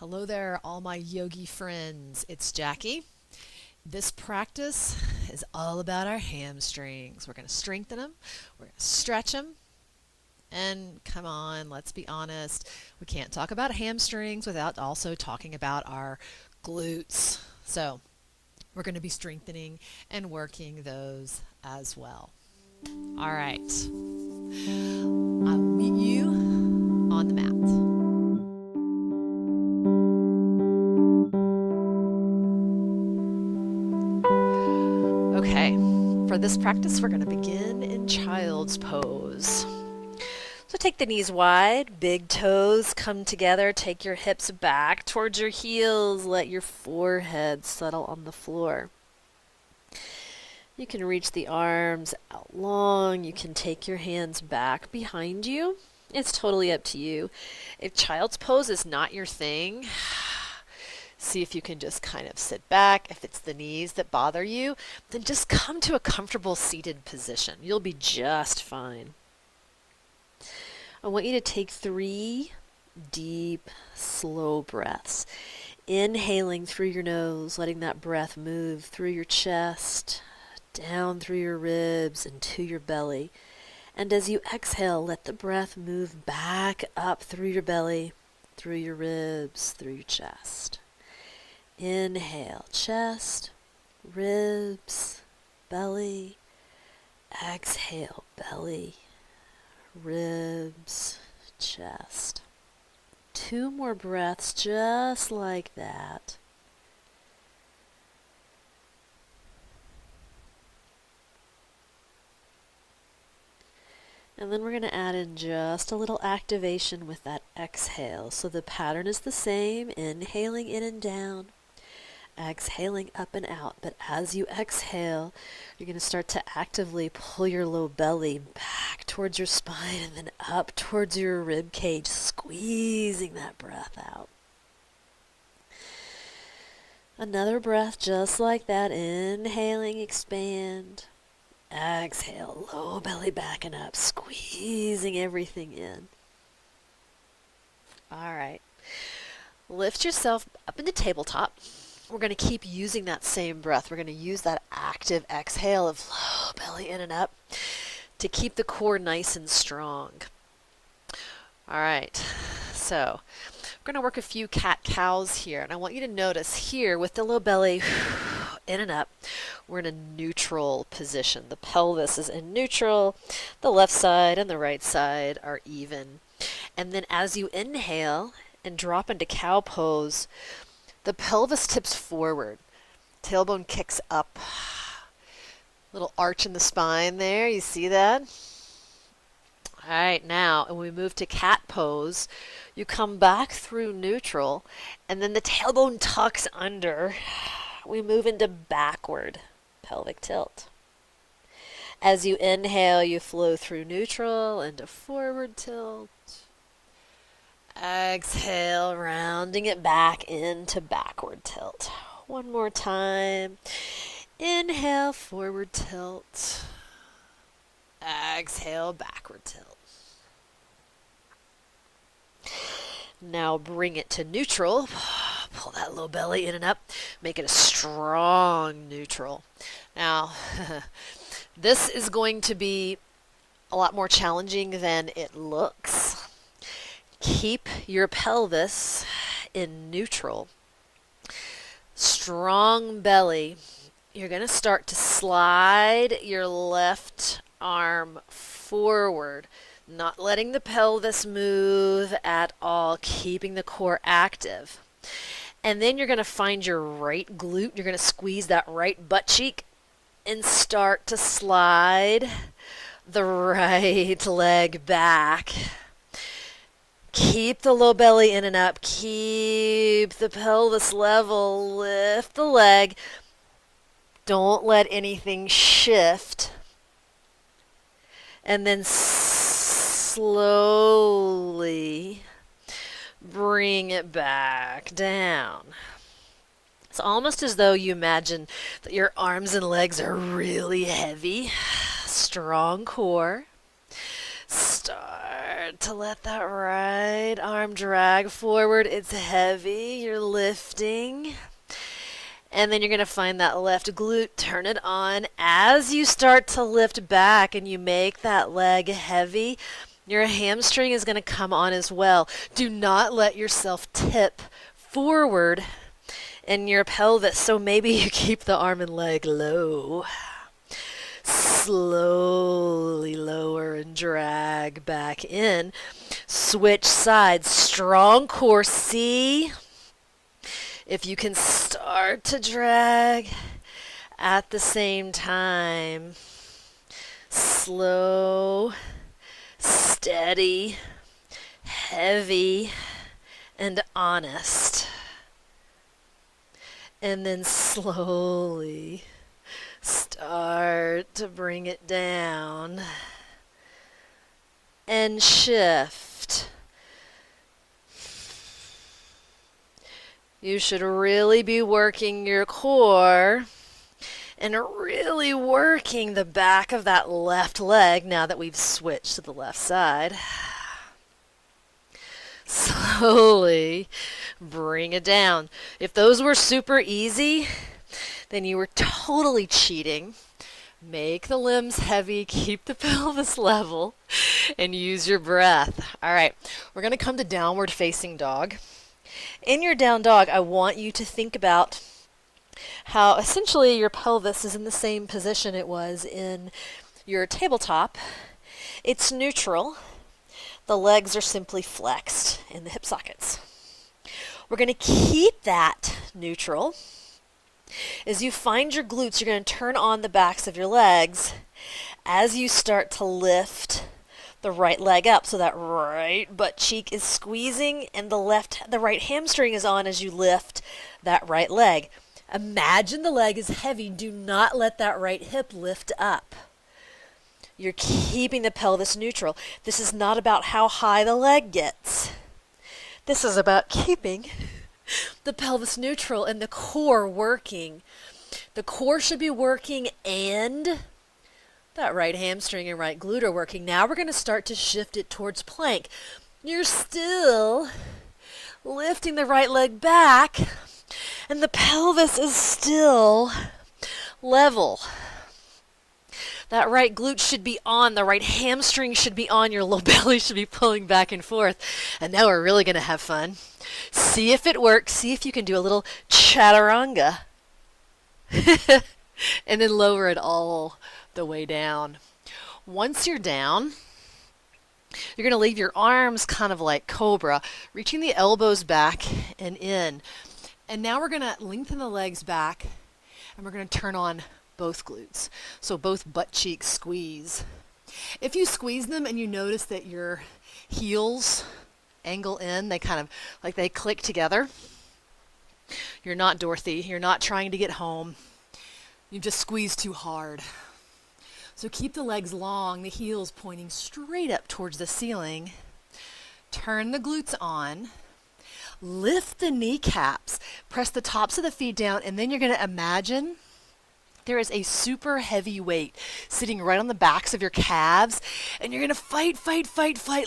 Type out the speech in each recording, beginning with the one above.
Hello there, all my yogi friends. It's Jackie. This practice is all about our hamstrings. We're going to strengthen them, we're going to stretch them, and come on, let's be honest. We can't talk about hamstrings without also talking about our glutes. So, we're going to be strengthening and working those as well. All right, I will meet you on the mat. Okay, for this practice, we're going to begin in child's pose. So take the knees wide, big toes come together, take your hips back towards your heels, let your forehead settle on the floor. You can reach the arms out long, you can take your hands back behind you. It's totally up to you. If child's pose is not your thing, see if you can just kind of sit back. If it's the knees that bother you, then just come to a comfortable seated position. You'll be just fine. I want you to take 3 deep, slow breaths. Inhaling through your nose, letting that breath move through your chest, down through your ribs, and to your belly. And as you exhale, let the breath move back up through your belly, through your ribs, through your chest. Inhale, chest, ribs, belly. Exhale, belly, ribs, chest. 2 more breaths just like that. And then we're going to add in just a little activation with that exhale. So the pattern is the same, inhaling in and down, exhaling up and out. But as you exhale, you're going to start to actively pull your low belly back towards your spine and then up towards your rib cage, squeezing that breath out. Another breath just like that, inhaling, expand. Exhale, low belly back and up, squeezing everything in. All right. Lift yourself up into tabletop. We're going to keep using that same breath. We're going to use that active exhale of low belly in and up to keep the core nice and strong. All right. So we're going to work a few cat-cows here. And I want you to notice here with the low belly in and up, we're in a neutral position. The pelvis is in neutral. The left side and the right side are even. And then as you inhale and drop into cow pose, the pelvis tips forward. Tailbone kicks up. Little arch in the spine there. You see that? All right, now, when we move to cat pose, you come back through neutral, and then the tailbone tucks under. We move into backward pelvic tilt. As you inhale, you flow through neutral into forward tilt. Exhale, rounding it back into backward tilt. One more time. Inhale, forward tilt. Exhale, backward tilt. Now bring it to neutral. Pull that low belly in and up. Make it a strong neutral. Now, this is going to be a lot more challenging than it looks. Keep your pelvis in neutral. Strong belly. You're going to start to slide your left arm forward, not letting the pelvis move at all, keeping the core active. And then you're going to find your right glute. You're going to squeeze that right butt cheek and start to slide the right leg back. Keep the low belly in and up. Keep the pelvis level. Lift the leg. Don't let anything shift. And then slowly bring it back down. It's almost as though you imagine that your arms and legs are really heavy. Strong core. Start Start to let that right arm drag forward. It's heavy. You're lifting. And then you're going to find that left glute. Turn it on. As you start to lift back and you make that leg heavy, your hamstring is going to come on as well. Do not let yourself tip forward in your pelvis. So maybe you keep the arm and leg low. Slowly lower and drag back in. Switch sides. Strong core. See if you can start to drag at the same time. Slow, steady, heavy, and honest. And then slowly start to bring it down and shift. You should really be working your core and really working the back of that left leg now that we've switched to the left side. Slowly bring it down. If those were super easy, then you were totally cheating. Make the limbs heavy, keep the pelvis level, and use your breath. All right, we're going to come to downward facing dog. In your down dog, I want you to think about how essentially your pelvis is in the same position it was in your tabletop. It's neutral. The legs are simply flexed in the hip sockets. We're going to keep that neutral. As you find your glutes, you're going to turn on the backs of your legs as you start to lift the right leg up. So that right butt cheek is squeezing and the right hamstring is on as you lift that right leg. Imagine the leg is heavy. Do not let that right hip lift up. You're keeping the pelvis neutral. This is not about how high the leg gets. This is about keeping the pelvis neutral and the core working. The core should be working and that right hamstring and right glute are working. Now we're going to start to shift it towards plank. You're still lifting the right leg back and the pelvis is still level. That right glute should be on, the right hamstring should be on, your low belly should be pulling back and forth. And now we're really going to have fun. See if it works. See if you can do a little chaturanga. And then lower it all the way down. Once you're down, you're going to leave your arms kind of like cobra, reaching the elbows back and in. And now we're going to lengthen the legs back and we're going to turn on both glutes. So both butt cheeks squeeze. If you squeeze them and you notice that your heels angle in, they kind of like they click together. You're not Dorothy. You're not trying to get home. You just squeeze too hard. So keep the legs long, the heels pointing straight up towards the ceiling. Turn the glutes on. Lift the kneecaps. Press the tops of the feet down, and then you're going to imagine there is a super heavy weight sitting right on the backs of your calves, and you're going to fight.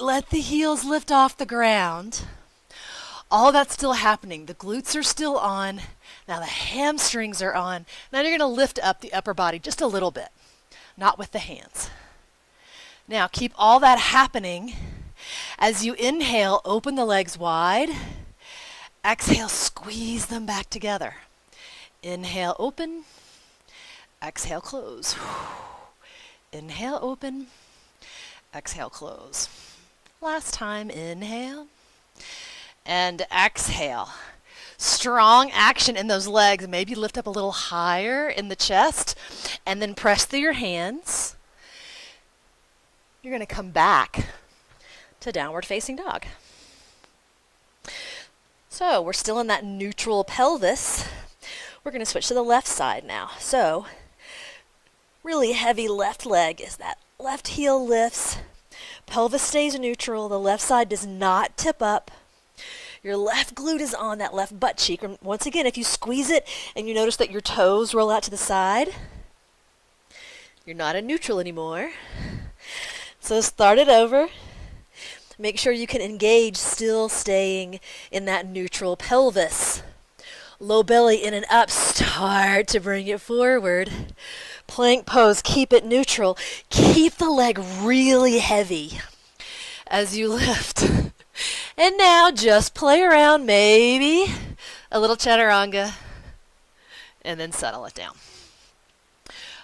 Let the heels lift off the ground. All that's still happening. The glutes are still on. Now the hamstrings are on. Now you're going to lift up the upper body just a little bit, not with the hands. Now keep all that happening. As you inhale, open the legs wide. Exhale, squeeze them back together. Inhale, open. Exhale, close. Inhale, open. Exhale, close. Last time, inhale. And exhale. Strong action in those legs. Maybe lift up a little higher in the chest. And then press through your hands. You're going to come back to downward facing dog. So we're still in that neutral pelvis. We're going to switch to the left side now. So really heavy left leg as that left heel lifts. Pelvis stays neutral. The left side does not tip up. Your left glute is on that left butt cheek. Once again, if you squeeze it and you notice that your toes roll out to the side, you're not in neutral anymore. So start it over. Make sure you can engage, still staying in that neutral pelvis. Low belly in and up, start to bring it forward. Plank pose, keep it neutral. Keep the leg really heavy as you lift. And now just play around, maybe a little chaturanga, and then settle it down.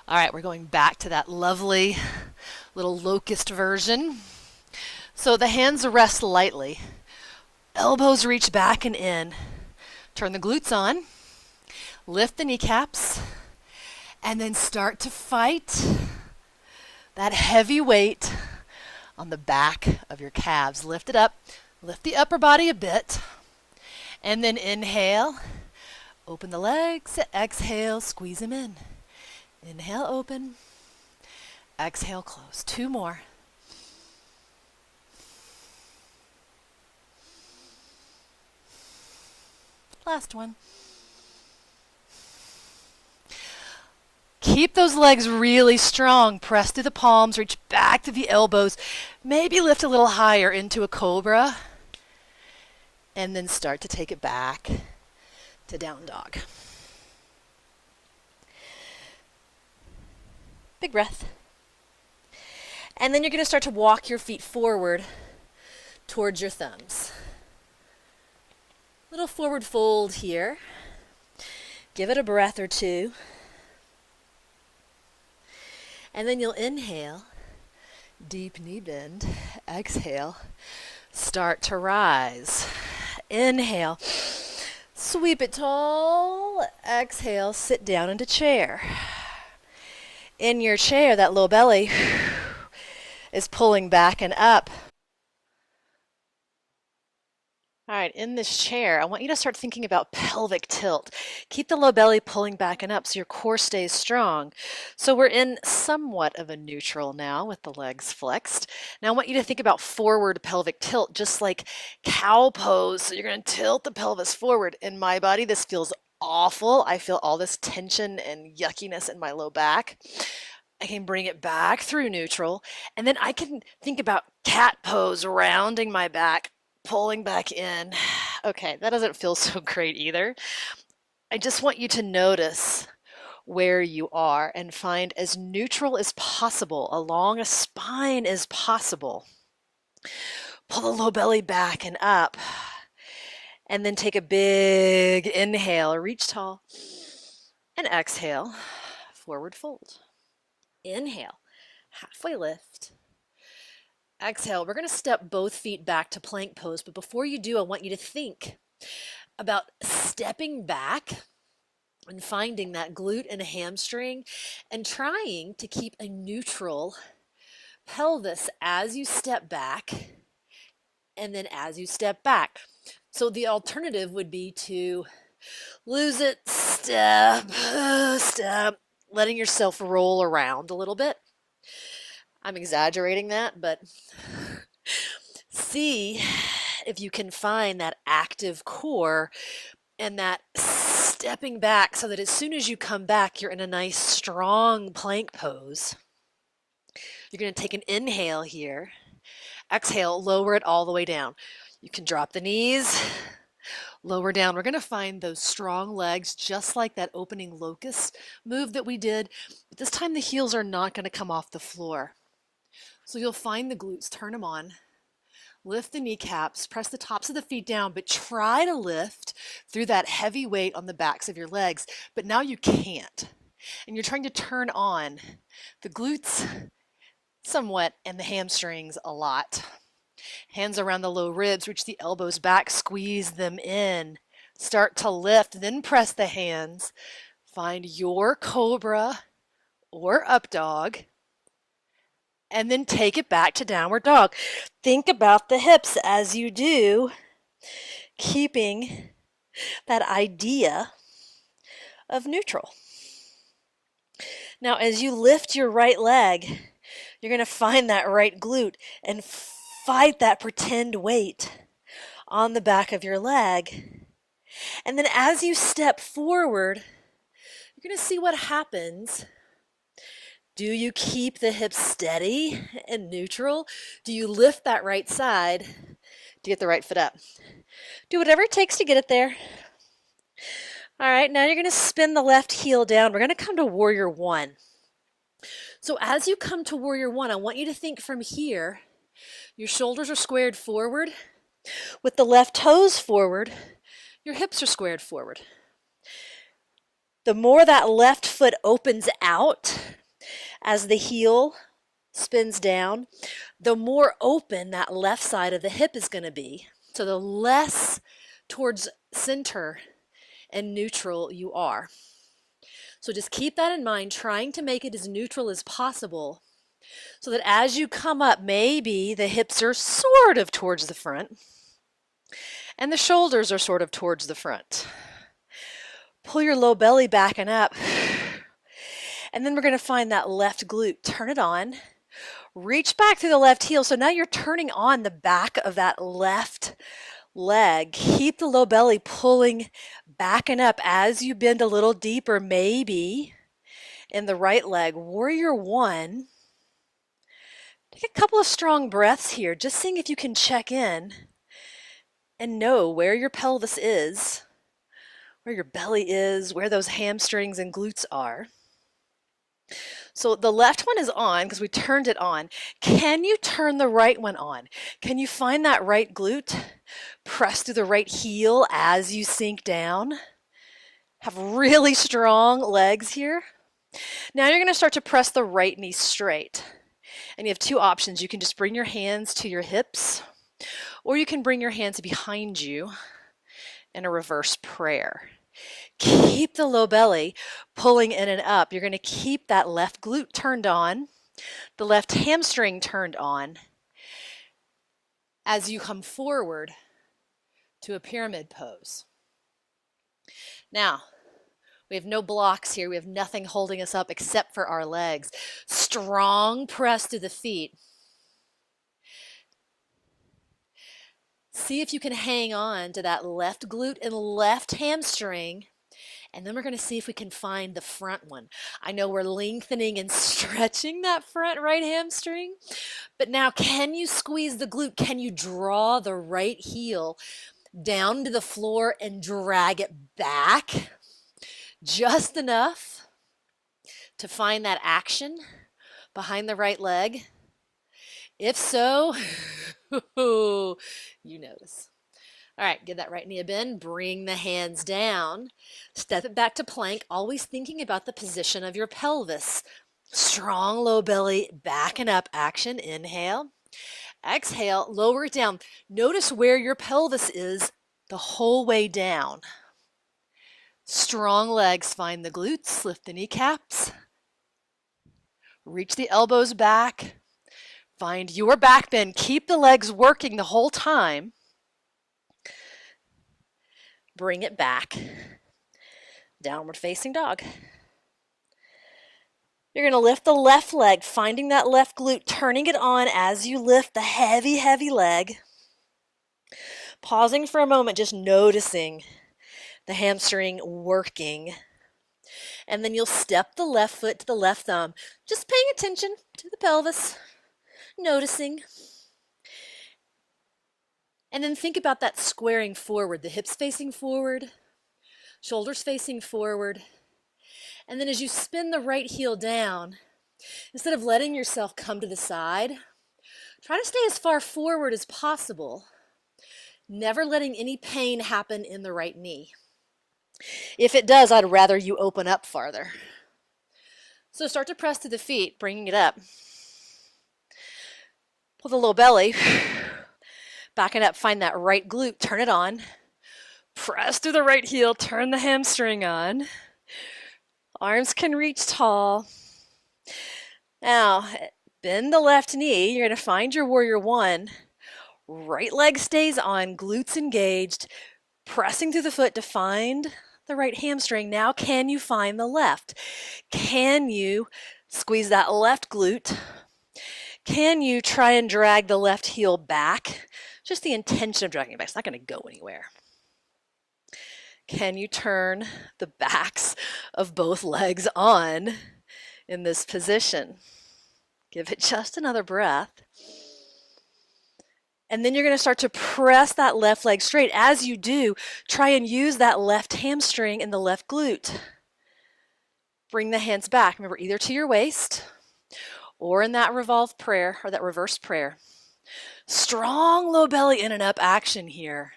All right, we're going back to that lovely little locust version. So the hands rest lightly. Elbows reach back and in. Turn the glutes on. Lift the kneecaps. And then start to fight that heavy weight on the back of your calves. Lift it up. Lift the upper body a bit. And then inhale. Open the legs. Exhale. Squeeze them in. Inhale, open. Exhale, close. 2 more. Last one. Keep those legs really strong. Press through the palms, reach back to the elbows. Maybe lift a little higher into a cobra. And then start to take it back to down dog. Big breath. And then you're going to start to walk your feet forward towards your thumbs. Little forward fold here. Give it a breath or two. And then you'll inhale, deep knee bend. Exhale, start to rise. Inhale, sweep it tall. Exhale, sit down into chair. In your chair, that low belly is pulling back and up. All right, in this chair, I want you to start thinking about pelvic tilt. Keep the low belly pulling back and up so your core stays strong. So we're in somewhat of a neutral now with the legs flexed. Now I want you to think about forward pelvic tilt, just like cow pose. So you're going to tilt the pelvis forward. In my body, this feels awful. I feel all this tension and yuckiness in my low back. I can bring it back through neutral. And then I can think about cat pose, rounding my back, pulling back in. Okay, that doesn't feel so great either. I just want you to notice where you are and find as neutral as possible, along a spine as possible. Pull the low belly back and up. And then take a big inhale, reach tall. And exhale, forward fold. Inhale, halfway lift. Exhale, we're going to step both feet back to plank pose, but before you do, I want you to think about stepping back and finding that glute and hamstring and trying to keep a neutral pelvis as you step back and then as you step back. So the alternative would be to lose it, step, letting yourself roll around a little bit. I'm exaggerating that, but see if you can find that active core and that stepping back so that as soon as you come back, you're in a nice strong plank pose. You're going to take an inhale here. Exhale, lower it all the way down. You can drop the knees, lower down. We're going to find those strong legs just like that opening locust move that we did, but this time the heels are not going to come off the floor. So you'll find the glutes, turn them on, lift the kneecaps, press the tops of the feet down, but try to lift through that heavy weight on the backs of your legs. But now you can't. And you're trying to turn on the glutes somewhat and the hamstrings a lot. Hands around the low ribs, reach the elbows back, squeeze them in. Start to lift, then press the hands. Find your cobra or up dog. And then take it back to downward dog. Think about the hips as you do, keeping that idea of neutral. Now, as you lift your right leg, you're going to find that right glute and fight that pretend weight on the back of your leg. And then as you step forward, you're going to see what happens Do you keep the hips steady and neutral? Do you lift that right side to get the right foot up? Do whatever it takes to get it there. All right, now you're going to spin the left heel down. We're going to come to warrior one. So as you come to warrior one, I want you to think from here, your shoulders are squared forward. With the left toes forward, your hips are squared forward. The more that left foot opens out as the heel spins down, the more open that left side of the hip is going to be. So the less towards center and neutral you are. So just keep that in mind, trying to make it as neutral as possible so that as you come up, maybe the hips are sort of towards the front and the shoulders are sort of towards the front. Pull your low belly back and up. And then we're going to find that left glute. Turn it on. Reach back through the left heel. So now you're turning on the back of that left leg. Keep the low belly pulling back and up as you bend a little deeper, maybe in the right leg. Warrior one. Take a couple of strong breaths here, just seeing if you can check in and know where your pelvis is, where your belly is, where those hamstrings and glutes are. So the left one is on because we turned it on. Can you turn the right one on? Can you find that right glute? Press through the right heel as you sink down. Have really strong legs here. Now you're going to start to press the right knee straight. And you have two options. You can just bring your hands to your hips, or you can bring your hands behind you in a reverse prayer. Keep the low belly pulling in and up. You're going to keep that left glute turned on, the left hamstring turned on as you come forward to a pyramid pose. Now, we have no blocks here. We have nothing holding us up except for our legs. Strong press through the feet. See if you can hang on to that left glute and left hamstring. And then we're going to see if we can find the front one. I know we're lengthening and stretching that front right hamstring. But now, can you squeeze the glute? Can you draw the right heel down to the floor and drag it back? Just enough to find that action behind the right leg. If so, you notice. All right, give that right knee a bend, bring the hands down, step it back to plank, always thinking about the position of your pelvis. Strong low belly, back and up action. Inhale, exhale, lower it down. Notice where your pelvis is the whole way down. Strong legs, find the glutes, lift the kneecaps, reach the elbows back, find your back bend, keep the legs working the whole time. Bring it back, downward facing dog. You're going to lift the left leg, finding that left glute, turning it on as you lift the heavy, heavy leg. Pausing for a moment, just noticing the hamstring working. And then you'll step the left foot to the left thumb, just paying attention to the pelvis, noticing. And then think about that squaring forward, the hips facing forward, shoulders facing forward. And then as you spin the right heel down, instead of letting yourself come to the side, try to stay as far forward as possible, never letting any pain happen in the right knee. If it does, I'd rather you open up farther. So start to press to the feet, bringing it up. Pull the low belly, back it up, find that right glute, turn it on. Press through the right heel, turn the hamstring on. Arms can reach tall. Now, bend the left knee. You're going to find your warrior one. Right leg stays on, glutes engaged, pressing through the foot to find the right hamstring. Now, can you find the left? Can you squeeze that left glute? Can you try and drag the left heel back? Just the intention of dragging it back. It's not going to go anywhere. Can you turn the backs of both legs on? in this position. Give it just another breath. And then you're going to start to press that left leg straight. As you do, try and use that left hamstring and the left glute. Bring the hands back. Remember, either to your waist or in that revolved prayer or that reversed prayer. Strong low belly in and up action here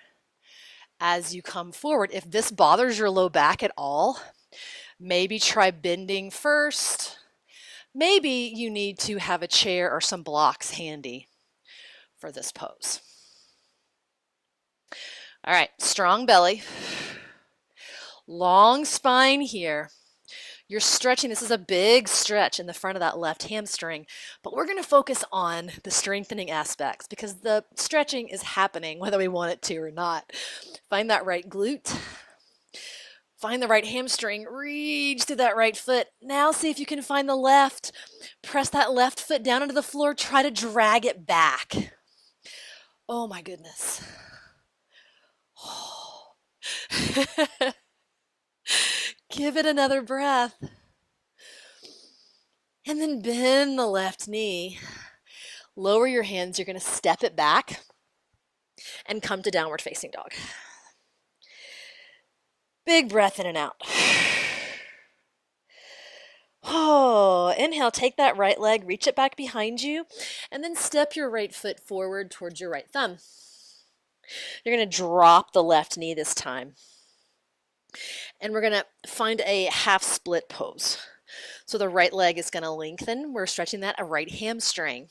as you come forward. If this bothers your low back at all, maybe try bending first. Maybe you need to have a chair or some blocks handy for this pose. All right, strong belly, long spine here. You're stretching. This is a big stretch in the front of that left hamstring, but we're going to focus on the strengthening aspects because the stretching is happening whether we want it to or not. Find that right glute. Find the right hamstring. Reach through that right foot. Now see if you can find the left. Press that left foot down into the floor. Try to drag it back. Oh my goodness. Give it another breath. And then bend the left knee. Lower your hands. You're going to step it back and come to downward facing dog. Big breath in and out. Oh, inhale, take that right leg, reach it back behind you, and then step your right foot forward towards your right thumb. You're going to drop the left knee this time. And we're going to find a half split pose. So the right leg is going to lengthen. We're stretching that a right hamstring.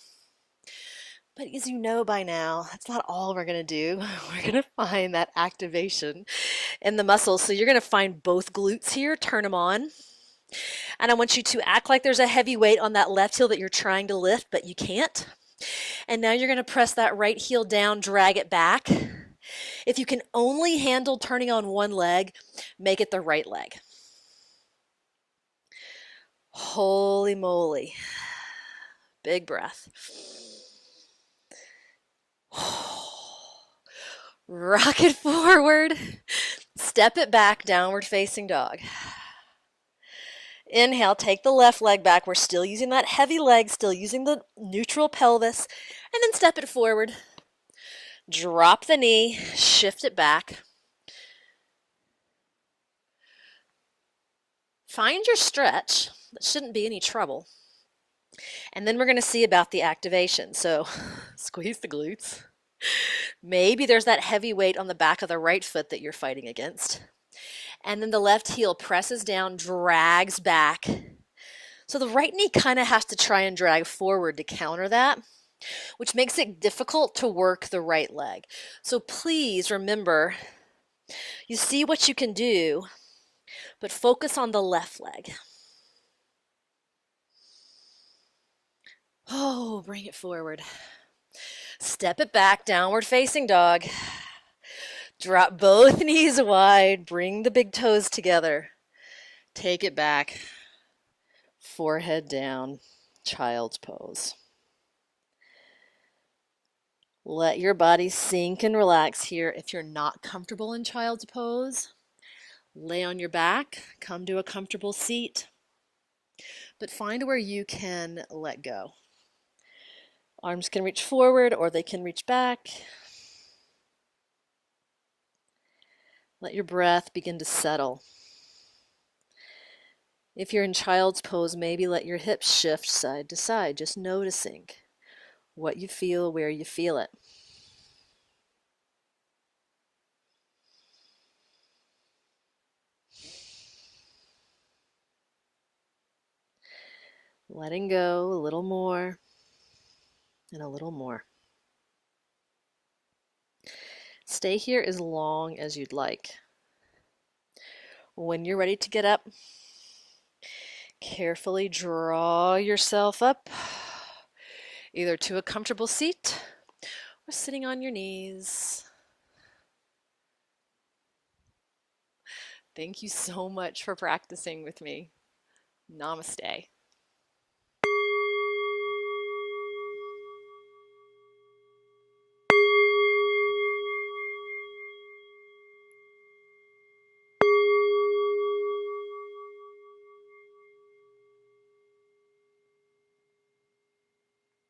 But as you know by now, that's not all we're going to do. We're going to find that activation in the muscles. So you're going to find both glutes here, turn them on. And I want you to act like there's a heavy weight on that left heel that you're trying to lift, but you can't. And now you're going to press that right heel down, drag it back. If you can only handle turning on one leg, make it the right leg. Holy moly. Big breath. Rock it forward. Step it back, downward facing dog. Inhale, take the left leg back. We're still using that heavy leg, still using the neutral pelvis. And then step it forward. Drop the knee, shift it back. Find your stretch. That shouldn't be any trouble. And then we're going to see about the activation. So squeeze the glutes. Maybe there's that heavy weight on the back of the right foot that you're fighting against. And then the left heel presses down, drags back. So the right knee kind of has to try and drag forward to counter that, which makes it difficult to work the right leg. So please remember, you see what you can do, but focus on the left leg. Oh, bring it forward. Step it back, downward facing dog. Drop both knees wide, bring the big toes together. Take it back, forehead down, child's pose. Let your body sink and relax here. If you're not comfortable in child's pose, lay on your back, come to a comfortable seat, but find where you can let go. Arms can reach forward or they can reach back. Let your breath begin to settle. If you're in child's pose, maybe let your hips shift side to side, just noticing what you feel, where you feel it. Letting go a little more and a little more. Stay here as long as you'd like. When you're ready to get up, carefully draw yourself up, either to a comfortable seat or sitting on your knees. Thank you so much for practicing with me. Namaste.